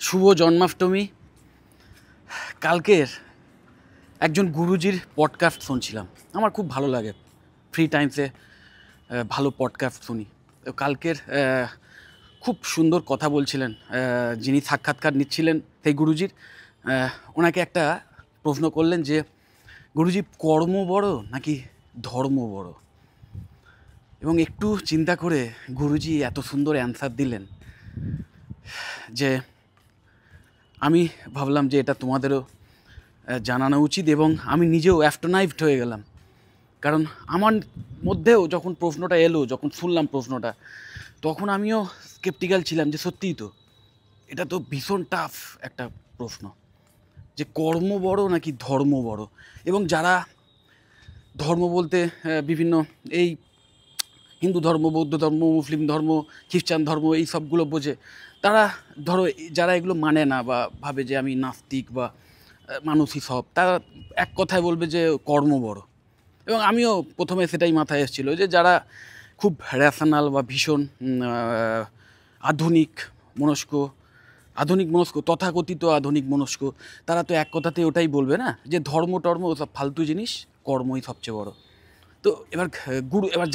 শুভ জন্মাষ্টমী। কালকের একজন গুরুজির পডকাস্ট শুনছিলাম, আমার খুব ভালো লাগে। ফ্রি টাইমসে ভালো পডকাস্ট শুনি। তো কালকের খুব সুন্দর কথা বলছিলেন যিনি সাক্ষাৎকার নিচ্ছিলেন সেই গুরুজির। ওনাকে একটা প্রশ্ন করলেন যে গুরুজি, কর্ম বড় নাকি ধর্ম বড়? এবং একটু চিন্তা করে গুরুজি এত সুন্দর অ্যান্সার দিলেন যে আমি ভাবলাম যে এটা তোমাদেরও জানানো উচিত, এবং আমি নিজেও অ্যাস্টোনাইজড হয়ে গেলাম। কারণ আমার মধ্যেও যখন প্রশ্নটা এলো, যখন শুনলাম প্রশ্নটা, তখন আমিও স্কেপটিক্যাল ছিলাম যে সত্যিই তো এটা তো ভীষণ টাফ একটা প্রশ্ন, যে কর্ম বড় নাকি ধর্ম বড়। এবং যারা ধর্ম বলতে বিভিন্ন এই হিন্দু ধর্ম, বৌদ্ধ ধর্ম, মুসলিম ধর্ম, খ্রিস্টান ধর্ম, এই সবগুলো বোঝে, তারা ধরো যারা এগুলো মানে না বা ভাবে যে আমি নাস্তিক বা মানুষই সব, তারা এক কথায় বলবে যে কর্ম বড়। এবং আমিও প্রথমে সেটাই মাথায় এসেছিলো যে যারা খুব র্যাশনাল বা ভীষণ আধুনিক মনস্ক তথাকথিত আধুনিক মনস্ক, তারা তো এক কথাতে ওটাই বলবে না যে ধর্ম টর্ম ওসব ফালতু জিনিস, কর্মই সবচেয়ে বড়। তো এবার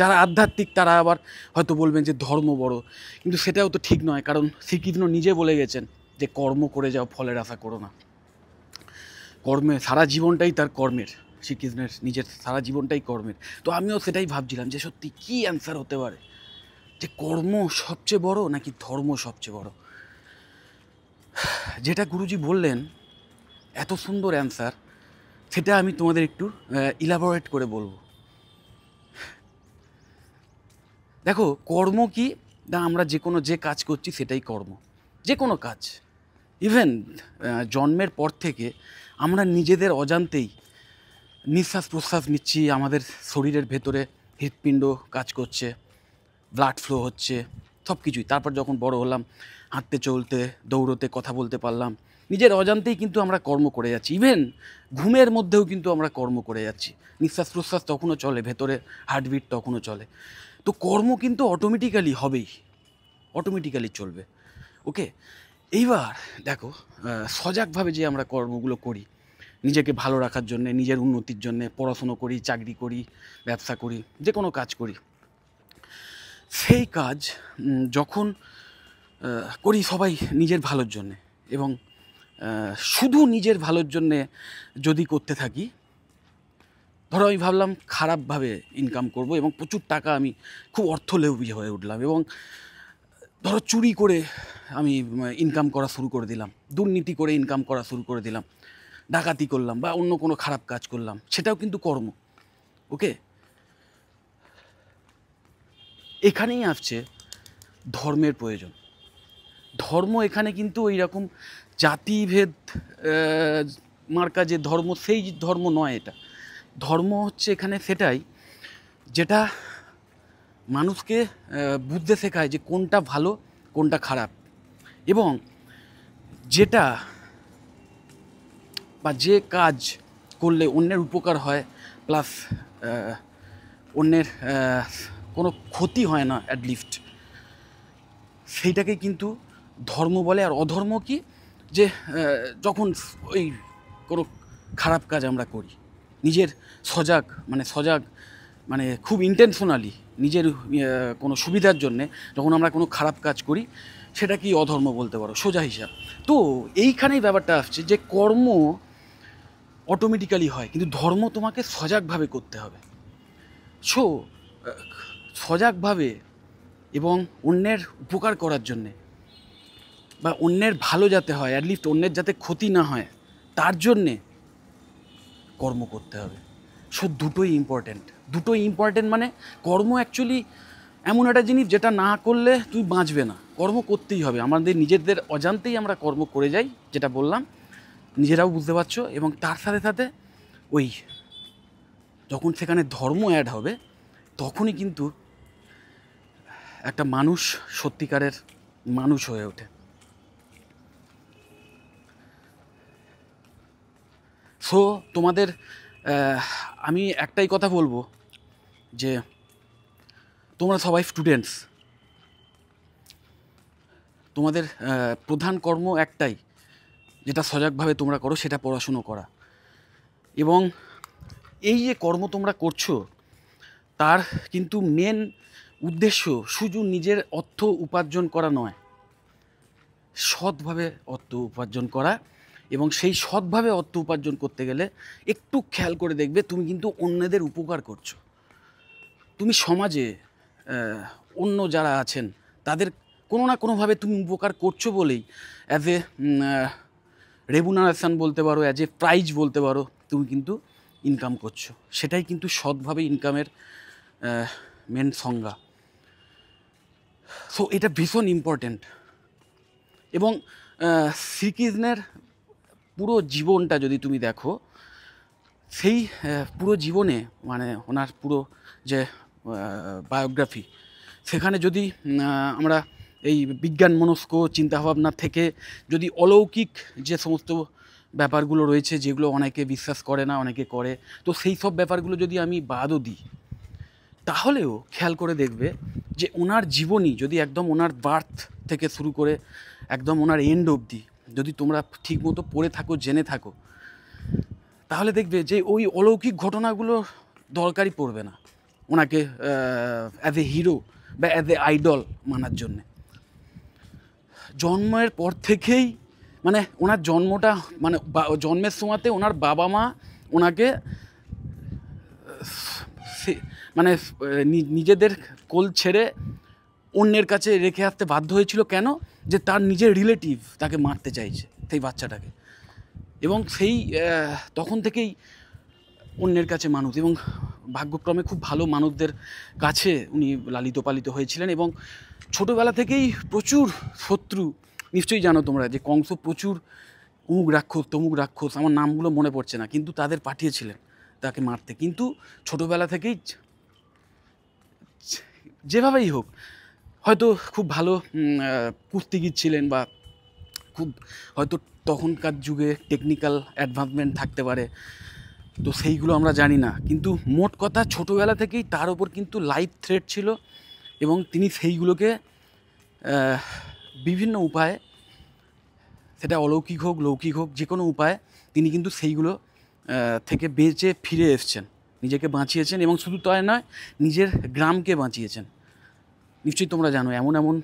যারা আধ্যাত্মিক তারা আবার হয়তো বলবেন যে ধর্ম বড়, কিন্তু সেটাও তো ঠিক নয়। কারণ শ্রীকৃষ্ণ নিজে বলে গেছেন যে কর্ম করে যাও, ফলের আশা করো না। কর্মে সারা জীবনটাই তার কর্মের, শ্রীকৃষ্ণের নিজের সারা জীবনটাই কর্মের। তো আমিও সেটাই ভাবছিলাম যে সত্যি কী অ্যান্সার হতে পারে, যে কর্ম সবচেয়ে বড় নাকি ধর্ম সবচেয়ে বড়। যেটা গুরুজি বললেন, এত সুন্দর অ্যান্সার, সেটা আমি তোমাদের একটু ইলাবোরেট করে বলবো। দেখো, কর্ম কি না, আমরা যে কাজ করছি সেটাই কর্ম। যে কোনো কাজ, ইভেন জন্মের পর থেকে আমরা নিজেদের অজান্তেই নিঃশ্বাস প্রশ্বাস নিচ্ছি, আমাদের শরীরের ভেতরে হৃৎপিণ্ড কাজ করছে, ব্লাড ফ্লো হচ্ছে, সব কিছুই। তারপর যখন বড় হলাম, হাঁটতে চলতে দৌড়তে কথা বলতে পারলাম, নিজের অজান্তেই কিন্তু আমরা কর্ম করে যাচ্ছি। ইভেন ঘুমের মধ্যেও কিন্তু আমরা কর্ম করে যাচ্ছি, নিঃশ্বাস প্রশ্বাস তখনও চলে, ভেতরে হার্টবিট তখনও চলে। তো কর্ম কিন্তু অটোমেটিক্যালি হবেই, অটোমেটিক্যালি চলবে। ওকে, এইবার দেখো, সজাগভাবে যে আমরা কর্মগুলো করি নিজেকে ভালো রাখার জন্যে, নিজের উন্নতির জন্যে, পড়াশুনো করি, চাকরি করি, ব্যবসা করি, যে কোনো কাজ করি, সেই কাজ যখন করি সবাই নিজের ভালোর জন্যে, এবং শুধু নিজের ভালোর জন্যে যদি করতে থাকি, ধরো আমি ভাবলাম খারাপভাবে ইনকাম করব এবং প্রচুর টাকা, আমি খুব অর্থলোভী হয়ে উঠলাম, এবং ধরো চুরি করে আমি ইনকাম করা শুরু করে দিলাম, দুর্নীতি করে ইনকাম করা শুরু করে দিলাম, ডাকাতি করলাম বা অন্য কোনো খারাপ কাজ করলাম, সেটাও কিন্তু কর্ম। ওকে, এখানেই আসছে ধর্মের প্রয়োজন। ধর্ম এখানে কিন্তু ওই রকম জাতিভেদ মার্কা যে ধর্ম, সেই ধর্ম নয় এটা। ধর্ম হচ্ছে এখানে সেটাই যেটা মানুষকে বুঝতে শেখায় যে কোনটা ভালো কোনটা খারাপ, এবং যেটা বা যে কাজ করলে অন্যের উপকার হয়, প্লাস অন্যের কোনো ক্ষতি হয় না অ্যাটলিস্ট, সেইটাকে কিন্তু ধর্ম বলে। আর অধর্ম কি, যে যখন ওই কোনো খারাপ কাজ আমরা করি নিজের সজাগ মানে খুব ইন্টেনশনালি নিজের কোনো সুবিধার জন্যে, যখন আমরা কোনো খারাপ কাজ করি, সেটা কি অধর্ম বলতে পারো, সোজা হিসাব। তো এইখানেই ব্যাপারটা আসছে যে কর্ম অটোমেটিক্যালি হয়, কিন্তু ধর্ম তোমাকে সজাগভাবে করতে হবে। সো সজাগভাবে এবং অন্যের উপকার করার জন্যে, বা অন্যের ভালো যাতে হয়, অ্যাটলিস্ট অন্যের যাতে ক্ষতি না হয়, তার জন্যে কর্ম করতে হবে। সো দুটোই ইম্পর্টেন্ট। মানে কর্ম অ্যাকচুয়ালি এমন একটা জিনিস যেটা না করলে তুই বাঁচবে না, কর্ম করতেই হবে। আমাদের নিজেদের অজান্তেই আমরা কর্ম করে যাই, যেটা বললাম, নিজেরাও বুঝতে পারছো। এবং তার সাথে সাথে ওই যখন সেখানে ধর্ম অ্যাড হবে, তখনই কিন্তু একটা মানুষ সত্যিকারের মানুষ হয়ে ওঠে। সো তোমাদের আমি একটাই কথা বলবো, যে তোমরা সবাই স্টুডেন্টস, তোমাদের প্রধান কর্ম একটাই, যেটা সজাগভাবে তোমরা করো, সেটা পড়াশুনো করা। এবং এই যে কর্ম তোমরা করছো তার কিন্তু মেন উদ্দেশ্য শুধু নিজের অর্থ উপার্জন করা নয়, সৎভাবে অর্থ উপার্জন করা। এবং সেই সৎভাবে অর্থ উপার্জন করতে গেলে একটু খেয়াল করে দেখবে তুমি কিন্তু অন্যদের উপকার করছো। তুমি সমাজে অন্য যারা আছেন তাদের কোনো না কোনোভাবে তুমি উপকার করছো বলেই অ্যাজ এ রেমুনারেশন বলতে পারো, অ্যাজ এ প্রাইজ বলতে পারো, তুমি কিন্তু ইনকাম করছো। সেটাই কিন্তু সৎভাবে ইনকামের মেন সংজ্ঞা। সো এটা ভীষণ ইম্পর্ট্যান্ট। এবং শ্রীকৃষ্ণের পুরো জীবনটা যদি তুমি দেখো, সেই পুরো জীবনে মানে ওনার পুরো যে বায়োগ্রাফি, সেখানে যদি আমরা এই বিজ্ঞান মনস্ক চিন্তাভাবনা থেকে যদি অলৌকিক যে সমস্ত ব্যাপারগুলো রয়েছে, যেগুলো অনেকে বিশ্বাস করে না, অনেকে করে, তো সেই সব ব্যাপারগুলো যদি আমি বাদও দিই, তাহলেও খেয়াল করে দেখবে যে ওনার জীবনী যদি একদম ওনার বার্থ থেকে শুরু করে একদম ওনার এন্ড অবধি যদি তোমরা ঠিকমতো পড়ে থাকো, জেনে থাকো, তাহলে দেখবে যে ওই অলৌকিক ঘটনাগুলো দরকারই পড়বে না ওনাকে অ্যাজ এ হিরো বা অ্যাজ এ আইডল মানার জন্যে। জন্মের পর থেকেই মানে ওনার জন্মটা মানে জন্মের সময়তে ওনার বাবা মা ওনাকে মানে নিজেদের কোল ছেড়ে অন্যের কাছে রেখে আসতে বাধ্য হয়েছিল। কেন? যে তার নিজের রিলেটিভ তাকে মারতে চাইছে, সেই বাচ্চাটাকে। এবং সেই তখন থেকেই অন্যের কাছে মানুষ, এবং ভাগ্যক্রমে খুব ভালো মানুষদের কাছে উনি লালিত পালিত হয়েছিলেন। এবং ছোটোবেলা থেকেই প্রচুর শত্রু, নিশ্চয়ই জানো তোমরা যে কংস প্রচুর অমুক রাক্ষস তমুক রাক্ষস, আমার নামগুলো মনে পড়ছে না, কিন্তু তাদের পাঠিয়েছিলেন তাকে মারতে। কিন্তু ছোটোবেলা থেকেই যেভাবেই হোক, হয়তো খুব ভালো কুস্তিগির ছিলেন, বা খুব হয়তো তখনকার যুগে টেকনিক্যাল অ্যাডভান্সমেন্ট থাকতে পারে, তো সেইগুলো আমরা জানি না। কিন্তু মোট কথা ছোটোবেলা থেকেই তার ওপর কিন্তু লাইফ থ্রেট ছিল, এবং তিনি সেইগুলোকে বিভিন্ন উপায়ে, সেটা অলৌকিক হোক লৌকিক হোক, যে কোনো উপায়ে তিনি কিন্তু সেইগুলো থেকে বেঁচে ফিরে এসছেন, নিজেকে বাঁচিয়েছেন। এবং শুধু তাই নয়, নিজের গ্রামকে বাঁচিয়েছেন। নিশ্চয়ই তোমরা জানো এমন এমন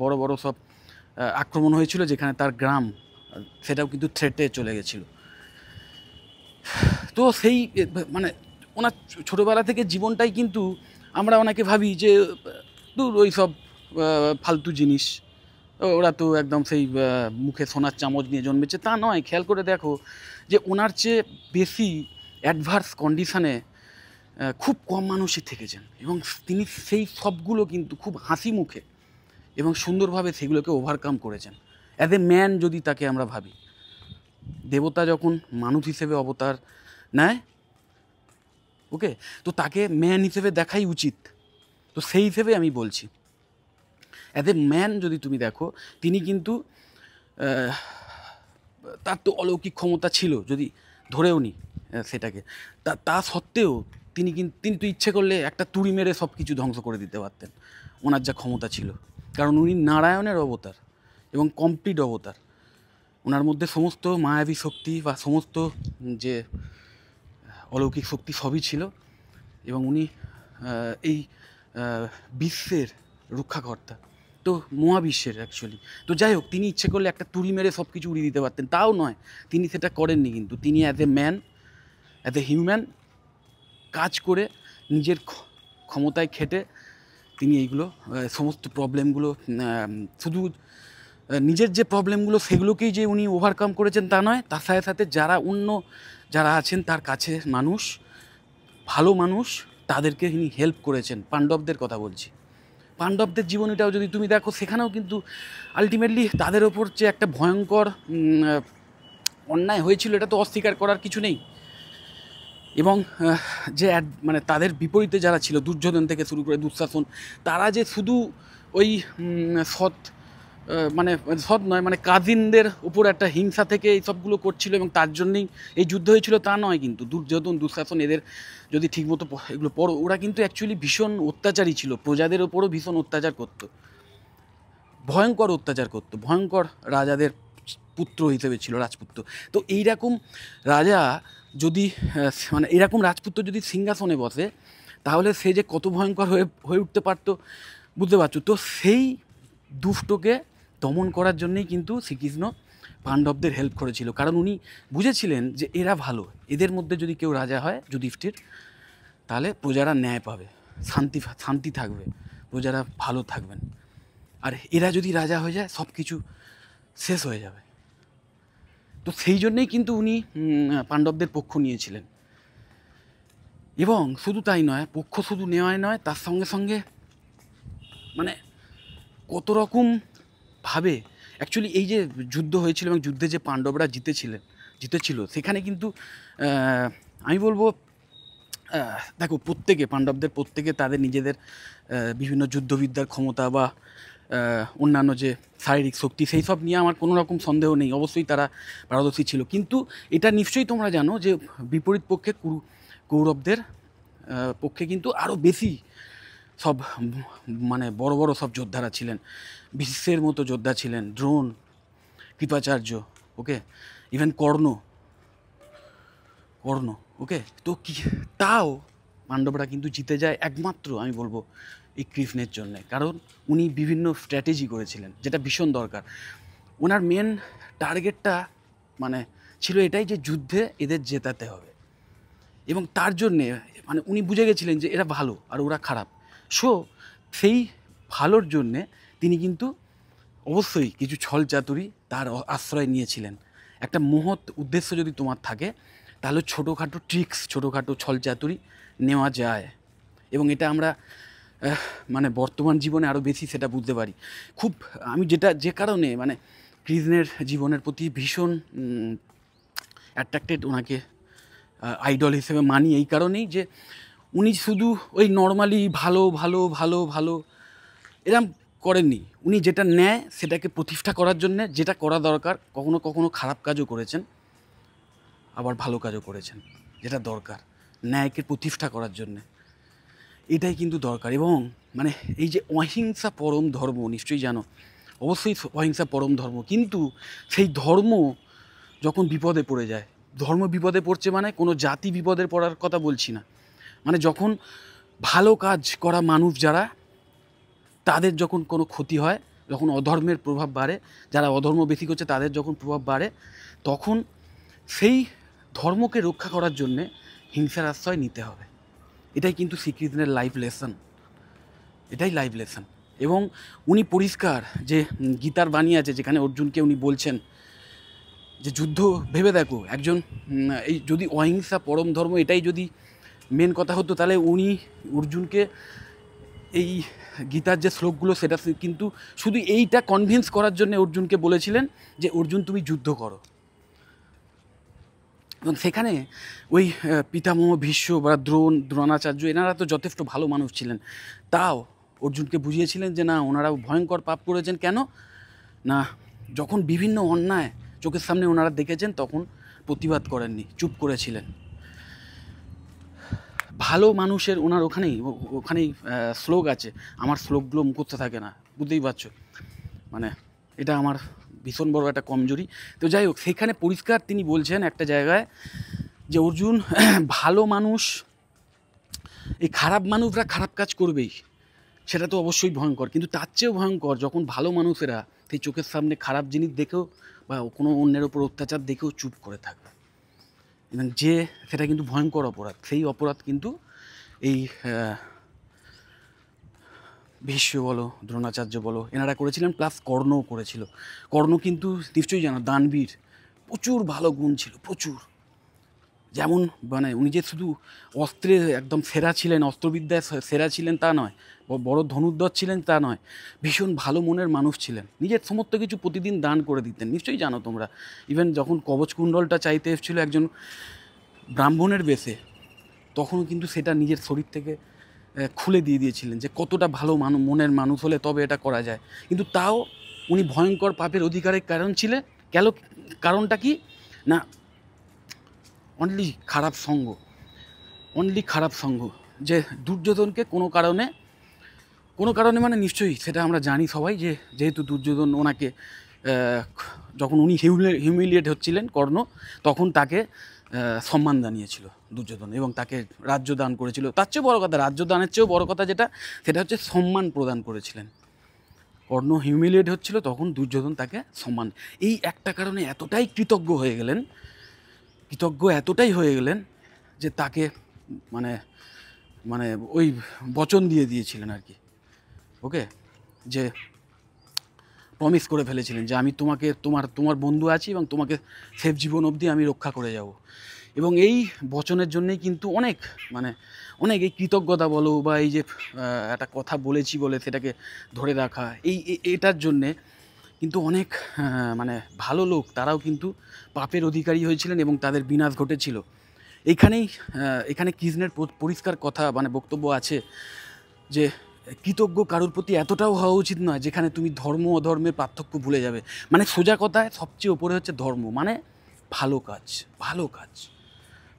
বড় বড় সব আক্রমণ হয়েছিল যেখানে তার গ্রাম সেটাও কিন্তু থ্রেটে চলে গেছিলো। তো সেই মানে ওনার ছোটোবেলা থেকে জীবনটাই কিন্তু আমরা অনেকে ভাবি যে দূর ওই সব ফালতু জিনিস, ওরা তো একদম সেই মুখে সোনার চামচ নিয়ে জন্মেছে, তা নয়। খেয়াল করে দেখো যে ওনার চেয়ে বেশি অ্যাডভার্স কন্ডিশানে খুব কম মানুষই থেকেছেন, এবং তিনি সেই সবগুলো কিন্তু খুব হাসি মুখে এবং সুন্দরভাবে সেগুলোকে ওভারকাম করেছেন। অ্যাজ এ ম্যান যদি তাকে আমরা ভাবি, দেবতা যখন মানুষ হিসেবে অবতার নেয়, ওকে, তো তাকে ম্যান হিসেবে দেখাই উচিত। তো সেই হিসেবে আমি বলছি, অ্যাজ এ ম্যান যদি তুমি দেখো, তিনি কিন্তু তার তো অলৌকিক ক্ষমতা ছিল, যদি ধরেও নি সেটাকে, তা সত্ত্বেও তিনি তো ইচ্ছে করলে একটা তুড়ি মেরে সব কিছু ধ্বংস করে দিতে পারতেন, ওনার যা ক্ষমতা ছিল। কারণ উনি নারায়ণের অবতার এবং কমপ্লিট অবতার। ওনার মধ্যে সমস্ত মায়াবী শক্তি বা সমস্ত যে অলৌকিক শক্তি সবই ছিল, এবং উনি এই বিশ্বের রক্ষাকর্তা, তো মহাবিশ্বের অ্যাকচুয়ালি। তো যাই হোক, তিনি ইচ্ছে করলে একটা তুড়ি মেরে সব কিছু উড়িয়ে দিতে পারতেন, তাও নয়, তিনি সেটা করেননি। কিন্তু তিনি as a man, as a human কাজ করে নিজের ক্ষমতায় খেটে তিনি এইগুলো সমস্ত প্রবলেমগুলো, শুধু নিজের যে প্রবলেমগুলো সেগুলোকেই যে উনি ওভারকাম করেছেন তা নয়, তার সাথে সাথে যারা আছেন তার কাছে মানুষ, ভালো মানুষ, তাদেরকে তিনি হেল্প করেছেন। পাণ্ডবদের কথা বলছি, পাণ্ডবদের জীবনীটাও যদি তুমি দেখো, সেখানেও কিন্তু আলটিমেটলি তাদের ওপর যে একটা ভয়ঙ্কর অন্যায় হয়েছিল, এটা তো অস্বীকার করার কিছু নেই। এবং যে মানে তাদের বিপরীতে যারা ছিল, দুর্যোধন থেকে শুরু করে দুঃশাসন, তারা যে শুধু ওই সৎ নয়, মানে কাজিনদের উপর একটা হিংসা থেকে এই সবগুলো করছিল, এবং তার জন্যই এই যুদ্ধ হয়েছিল তা নয়। কিন্তু দুর্যোধন, দুঃশাসন, এদের যদি ঠিকমতো এগুলো পড়ো, ওরা কিন্তু অ্যাকচুয়ালি ভীষণ অত্যাচারী ছিল, প্রজাদের ওপরও ভীষণ অত্যাচার করতো। ভয়ঙ্কর অত্যাচার করতো, ভয়ঙ্কর রাজাদের পুত্র হিসেবে ছিল, রাজপুত্র। তো এইরকম রাজা যদি মানে এরকম রাজপুত্র যদি সিংহাসনে বসে, তাহলে সে যে কত ভয়ঙ্কর হয়ে উঠতে পারতো বুঝতে পারছো। তো সেই দুষ্টকে দমন করার জন্যেই কিন্তু শ্রীকৃষ্ণ পাণ্ডবদের হেল্প করেছিল, কারণ উনি বুঝেছিলেন যে এরা ভালো, এদের মধ্যে যদি কেউ রাজা হয় যুধিষ্ঠির, তাহলে প্রজারা ন্যায় পাবে, শান্তি থাকবে, প্রজারা ভালো থাকবেন। আর এরা যদি রাজা হয়ে যায় সব কিছু শেষ হয়ে যাবে। তো সেই জন্যেই কিন্তু উনি পাণ্ডবদের পক্ষ নিয়েছিলেন। এবং শুধু তাই নয়, পক্ষ শুধু নেওয়াই নয়, তার সঙ্গে সঙ্গে মানে কত রকমভাবে অ্যাকচুয়ালি এই যে যুদ্ধ হয়েছিল এবং যুদ্ধে যে পাণ্ডবরা জিতেছিল সেখানে কিন্তু আমি বলবো দেখো পাণ্ডবদের প্রত্যেকে তাদের নিজেদের বিভিন্ন যুদ্ধবিদ্যার ক্ষমতা বা অন্যান্য যে শারীরিক শক্তি সেই সব নিয়ে আমার কোনো রকম সন্দেহ নেই, অবশ্যই তারা পারদর্শী ছিল। কিন্তু এটা নিশ্চয়ই তোমরা জানো যে বিপরীত পক্ষে কৌরবদের পক্ষে কিন্তু আরও বেশি সব মানে বড় বড় সব যোদ্ধারা ছিলেন, বিশ্বের মতো যোদ্ধা ছিলেন, দ্রোণ, কৃপাচার্য, ওকে, ইভেন কর্ণ, ওকে। তো কি তাও পাণ্ডবরা কিন্তু জিতে যায় একমাত্র আমি বলবো এই কৃষ্ণের জন্যে, কারণ উনি বিভিন্ন স্ট্র্যাটেজি করেছিলেন যেটা ভীষণ দরকার। ওনার মেন টার্গেটটা মানে ছিল এটাই যে যুদ্ধে এদের জেতাতে হবে, এবং তার জন্যে মানে উনি বুঝে গেছিলেন যে এরা ভালো আর ওরা খারাপ। সেই ভালোর জন্যে তিনি কিন্তু অবশ্যই কিছু ছল চাতুরি তার আশ্রয় নিয়েছিলেন। একটা মহৎ উদ্দেশ্য যদি তোমার থাকে তাহলে ছোটোখাটো ট্রিক্স, ছোটোখাটো ছল চাতুরি নেওয়া যায়, এবং এটা আমরা মানে বর্তমান জীবনে আরও বেশি সেটা বুঝতে পারি। খুব আমি যে কারণে মানে কৃষ্ণের জীবনের প্রতি ভীষণ অ্যাট্রাক্টেড, ওনাকে আইডল হিসেবে মানি এই কারণেই যে উনি শুধু ওই নর্মালি ভালো ভালো ভালো ভালো এরম করেননি। উনি যেটা নেয় সেটাকে প্রতিষ্ঠা করার জন্যে যেটা করা দরকার, কখনো কখনো খারাপ কাজও করেছেন, আবার ভালো কাজও করেছেন, যেটা দরকার ন্যায়কে প্রতিষ্ঠা করার জন্যে, এটাই কিন্তু দরকার। এবং মানে এই যে অহিংসা পরম ধর্ম, নিশ্চয়ই জানো, অবশ্যই অহিংসা পরম ধর্ম, কিন্তু সেই ধর্ম যখন বিপদে পড়ে যায়, ধর্ম বিপদে পড়ছে মানে কোনো জাতি বিপদে পড়ার কথা বলছি না, মানে যখন ভালো কাজ করা মানুষ যারা, তাদের যখন কোনো ক্ষতি হয়, যখন অধর্মের প্রভাব বাড়ে, যারা অধর্ম বেশি করছে তাদের যখন প্রভাব বাড়ে, তখন সেই ধর্মকে রক্ষা করার জন্যে হিংসার আশ্রয় নিতে হবে। এটাই কিন্তু শ্রীকৃষ্ণের লাইফ লেসন, এটাই লাইফ লেসন। এবং উনি পরিষ্কার যে গীতার বাণী আছে যেখানে অর্জুনকে উনি বলছেন যে যুদ্ধ ভেবে দেখো, একজন এই যদি অহিংসা পরম ধর্ম এটাই যদি মেন কথা হতো, তাহলে উনি অর্জুনকে এই গীতার যে শ্লোকগুলো সেটা কিন্তু শুধু এইটা কনভিন্স করার জন্য অর্জুনকে বলেছিলেন যে অর্জুন তুমি যুদ্ধ করো। এবং সেখানে ওই পিতামহ ভীষ্ম বা দ্রোণাচার্য এনারা তো যথেষ্ট ভালো মানুষ ছিলেন, তাও অর্জুনকে বুঝিয়েছিলেন যে না, ওনারা ভয়ঙ্কর পাপ করেছেন। কেন না, যখন বিভিন্ন অন্যায় চোখের সামনে ওনারা দেখেছেন তখন প্রতিবাদ করেননি, চুপ করেছিলেন। ভালো মানুষের ওনার ওখানেই শ্লোক আছে, আমার শ্লোকগুলো মুখস্থ থাকে না, বুঝতেই পারছো, মানে এটা আমার ভীষণ বড় একটা কমজোরি। তো যাই হোক, সেখানে পরিষ্কার তিনি বলছেন একটা জায়গায় যে অর্জুন, ভালো মানুষ, এই খারাপ মানুষরা খারাপ কাজ করবেই, সেটা তো অবশ্যই ভয়ঙ্কর, কিন্তু তার চেয়েও ভয়ঙ্কর যখন ভালো মানুষেরা সেই চোখের সামনে খারাপ জিনিস দেখেও বা কোনো অন্যের ওপর অত্যাচার দেখেও চুপ করে থাকবে, এবং যে সেটা কিন্তু ভয়ঙ্কর অপরাধ। সেই অপরাধ কিন্তু এই ভীষ্ম বলো, দ্রোণাচার্য বলো, এনারা করেছিলেন, প্লাস কর্ণও করেছিল। কর্ণ কিন্তু নিশ্চয়ই জানো দানবীর, প্রচুর ভালো গুণ ছিল, প্রচুর। যেমন মানে উনি যে শুধু অস্ত্রে একদম সেরা ছিলেন, অস্ত্রবিদ্যায় সেরা ছিলেন তা নয়, বড় ধনুর্ধর ছিলেন তা নয়, ভীষণ ভালো মনের মানুষ ছিলেন, নিজের সমস্ত কিছু প্রতিদিন দান করে দিতেন, নিশ্চয়ই জানো তোমরা। ইভেন যখন কবচকুণ্ডলটা চাইতে এসেছিল একজন ব্রাহ্মণের বেশে, তখনও কিন্তু সেটা নিজের শরীর থেকে খুলে দিয়ে দিয়েছিলেন যে কতটা ভালো মনের মানুষ হলে তবে এটা করা যায়। কিন্তু তাও উনি ভয়ঙ্কর পাপের অধিকারের কারণটা কি না, অনলি খারাপ সঙ্গ, যে দুর্যোধনকে কোনো কারণে কোনো কারণে মানে নিশ্চয়ই সেটা আমরা জানি সবাই যে যেহেতু দুর্যোধন ওনাকে যখন উনি হিউমিলিয়েট হচ্ছিলেন কর্ণ, তখন তাকে সম্মান জানিয়েছিল দুর্যোধন এবং তাকে রাজ্য দান করেছিল। তার চেয়েও বড় কথা, রাজ্য দানের চেয়েও বড় কথা যেটা, সেটা হচ্ছে সম্মান প্রদান করেছিলেন। কর্ণ হিউমিলিয়েট হচ্ছিল, তখন দুর্যোধন তাকে সম্মান, এই একটা কারণে এতটাই কৃতজ্ঞ এতটাই হয়ে গেলেন যে তাকে মানে মানে ওই বচন দিয়ে দিয়েছিলেন আর কি, ওকে, যে প্রমিস করে ফেলেছিলেন যে আমি তোমাকে তোমার বন্ধু আছি এবং তোমাকে শেষ জীবন অবধি আমি রক্ষা করে যাব। এবং এই বচনের জন্যেই কিন্তু অনেক এই কৃতজ্ঞতা বলো বা এই যে একটা কথা বলেছি বলে সেটাকে ধরে রাখা, এটার জন্যে কিন্তু অনেক ভালো লোক তারাও কিন্তু পাপের অধিকারী হয়েছিলেন এবং তাদের বিনাশ ঘটেছিল। এখানে কৃষ্ণের পরিষ্কার কথা বক্তব্য আছে যে কৃতজ্ঞ কারোর প্রতি এতটাও হওয়া উচিত নয় যেখানে তুমি ধর্ম অধর্মের পার্থক্য ভুলে যাবে। সোজা কথায় সবচেয়ে ওপরে হচ্ছে ধর্ম, ভালো কাজ।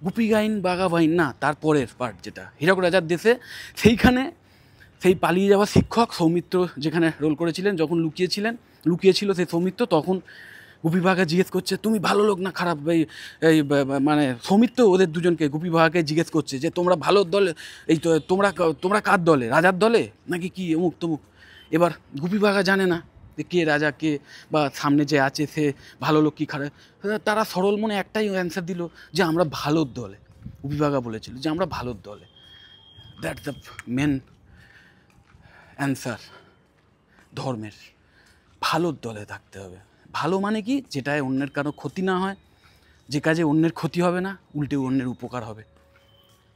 গুপি গাইন বাঘা বাইন না, তারপরের পার্ট যেটা হীরক রাজার দেশে, সেই পালিয়ে যাওয়া শিক্ষক সৌমিত্র যেখানে রোল করেছিলেন, যখন লুকিয়েছিল সেই সৌমিত্র, তখন গুপি বাঘা জিজ্ঞেস করছে তুমি ভালো লোক না খারাপ, সৌমিত্র ওদের দুজনকে গুপি বাঘাকে জিজ্ঞেস করছে যে তোমরা ভালো দলে, তো তোমরা কার দলে, রাজার দলে নাকি কি অমুক তমুক। এবার গুপি বাঘা জানে না যে কে রাজা কে বা সামনে যে আছে সে ভালো লোক কি খারাপ। তারা সরল মনে একটাই অ্যান্সার দিল যে আমরা ভালোর দলে। গুপি বাঘা বলেছিল যে আমরা ভালোর দলে। দ্যাটস দ্য মেন অ্যান্সার ধর্মের। ভালোর দলে থাকতে হবে। ভালো মানে কি, যেটায় অন্যের কারো ক্ষতি না হয়, যে কাজে অন্যের ক্ষতি হবে না, উল্টে অন্যের উপকার হবে।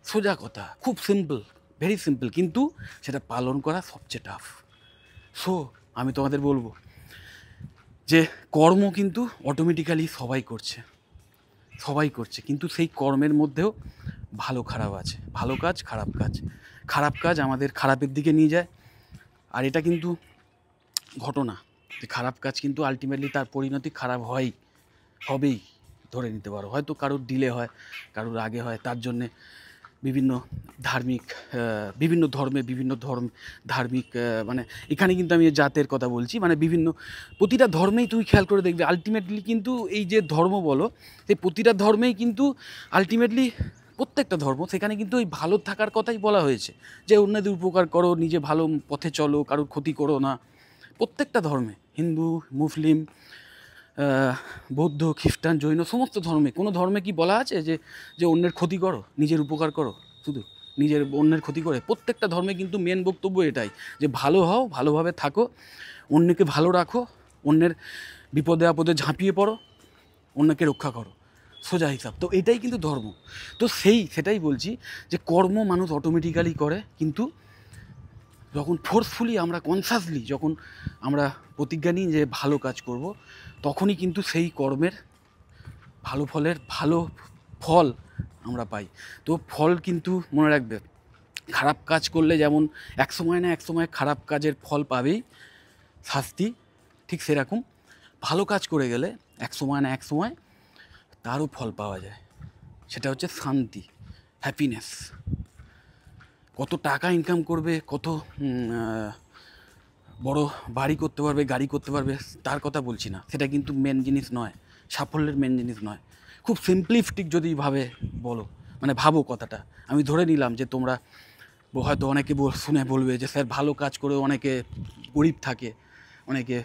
সোজা কথা, খুব সিম্পল, ভেরি সিম্পল, কিন্তু সেটা পালন করা সবচেয়ে টাফ। সো আমি তোমাদের বলবো যে কর্ম কিন্তু অটোমেটিক্যালি সবাই করছে, কিন্তু সেই কর্মের মধ্যেও ভালো খারাপ আছে, ভালো কাজ খারাপ কাজ আমাদের খারাপের দিকে নিয়ে যায়। আর এটা কিন্তু ঘটনা যে খারাপ কাজ কিন্তু আলটিমেটলি তার পরিণতি খারাপ হবেই ধরে নিতে পারো। হয়তো কারোর ডিলে হয়, কারোর আগে হয়, তার জন্যে বিভিন্ন ধার্মিক এখানে কিন্তু আমি জাতের কথা বলছি, প্রতিটা ধর্মেই তুমি খেয়াল করে দেখবে আলটিমেটলি কিন্তু এই যে ধর্ম বলো, সেই প্রতিটা ধর্মেই কিন্তু আলটিমেটলি প্রত্যেকটা ধর্ম সেখানে কিন্তু ওই ভালো থাকার কথাই বলা হয়েছে, যে অন্যদের উপকার করো, নিজে ভালো পথে চলো, কারোর ক্ষতি করো না। প্রত্যেকটা ধর্মে, হিন্দু, মুসলিম, বৌদ্ধ, খ্রিস্টান, জৈন, সমস্ত ধর্মে, কোনো ধর্মে কি বলা আছে যে অন্যের ক্ষতি করো, নিজের উপকার করো, শুধু অন্যের ক্ষতি করে? প্রত্যেকটা ধর্মে কিন্তু মেন বক্তব্য এটাই, যে ভালো হও, ভালোভাবে থাকো, অন্যকে ভালো রাখো, অন্যের বিপদে আপদে ঝাঁপিয়ে পড়ো, অন্যকে রক্ষা করো, সোজা হিসাব। তো এটাই কিন্তু ধর্ম। তো সেটাই বলছি যে কর্ম মানুষ অটোমেটিক্যালি করে, কিন্তু যখন ফোর্সফুলি আমরা কনসাসলি যখন আমরা প্রতিজ্ঞা নিই যে ভালো কাজ করব, তখনই কিন্তু সেই কর্মের ভালো ফল আমরা পাই। তো ফল কিন্তু মনে রাখবে, খারাপ কাজ করলে যেমন এক সময় খারাপ কাজের ফল পাবেই, শাস্তি, ঠিক সেরকম ভালো কাজ করে গেলে এক সময় তারও ফল পাওয়া যায়। সেটা হচ্ছে শান্তি, হ্যাপিনেস। কত টাকা ইনকাম করবে, কত বড় বাড়ি করতে পারবে, গাড়ি করতে পারবে, তার কথা বলছি না, সেটা কিন্তু মেন জিনিস নয়, সাফল্যের মেন জিনিস নয়। খুব সিম্পলিস্টিক যদি বলো, ভাবো কথাটা, আমি ধরে নিলাম যে তোমরা হয়তো অনেকে শুনে বলবে যে স্যার ভালো কাজ করেও অনেকে গরিব থাকে, অনেকে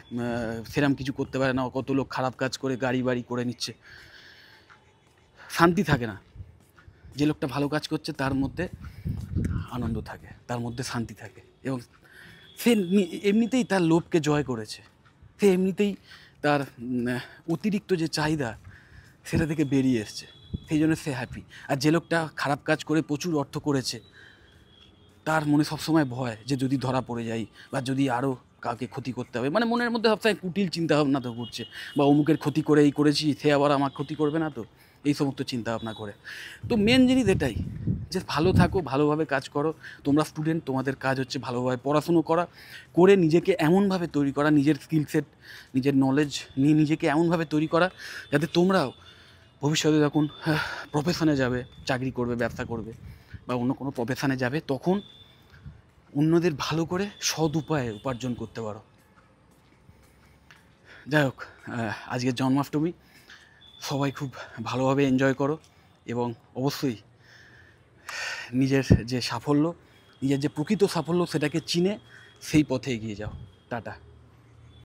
সেরকম কিছু করতে পারে না, কত লোক খারাপ কাজ করে গাড়ি বাড়ি করে নিচ্ছে, শান্তি থাকে না। যে লোকটা ভালো কাজ করছে তার মধ্যে আনন্দ থাকে, তার মধ্যে শান্তি থাকে, এবং সে এমনিতেই তার লোভকে জয় করেছে, সে এমনিতেই তার অতিরিক্ত যে চাহিদা সেটা থেকে বেরিয়ে এসছে, সেই জন্য সে হ্যাপি। আর যে লোকটা খারাপ কাজ করে প্রচুর অর্থ করেছে, তার মনে সবসময় ভয় যে যদি ধরা পড়ে যাই, বা যদি আরও কাউকে ক্ষতি করতে হবে, মনের মধ্যে সবসময় কুটিল চিন্তাভাবনা তো করছে, বা অমুকের ক্ষতি করে এই করেছি, সে আবার আমার ক্ষতি করবে না তো, এই সমস্ত চিন্তাভাবনা করে। তো মেন জিনিস এটাই যে ভালো থাকো, ভালোভাবে কাজ করো। তোমরা স্টুডেন্ট, তোমাদের কাজ হচ্ছে ভালোভাবে পড়াশুনো করে নিজেকে এমনভাবে তৈরি করা, নিজের স্কিল সেট, নিজের নলেজ নিয়ে নিজেকে এমনভাবে তৈরি করা যাতে তোমরাও ভবিষ্যতে যখন প্রফেশনে যাবে, চাকরি করবে, ব্যবসা করবে, বা অন্য কোনো প্রফেশনে যাবে, তখন অন্যদের ভালো করে সৎ উপায়ে উপার্জন করতে পারো। যাই হোক, আজকের জন্মাষ্টমী সবাই খুব ভালোভাবে এনজয় করো এবং অবশ্যই নিজের যে সাফল্য, নিজের যে প্রকৃত সাফল্য সেটাকে চিনে সেই পথে এগিয়ে যাও। টাটা।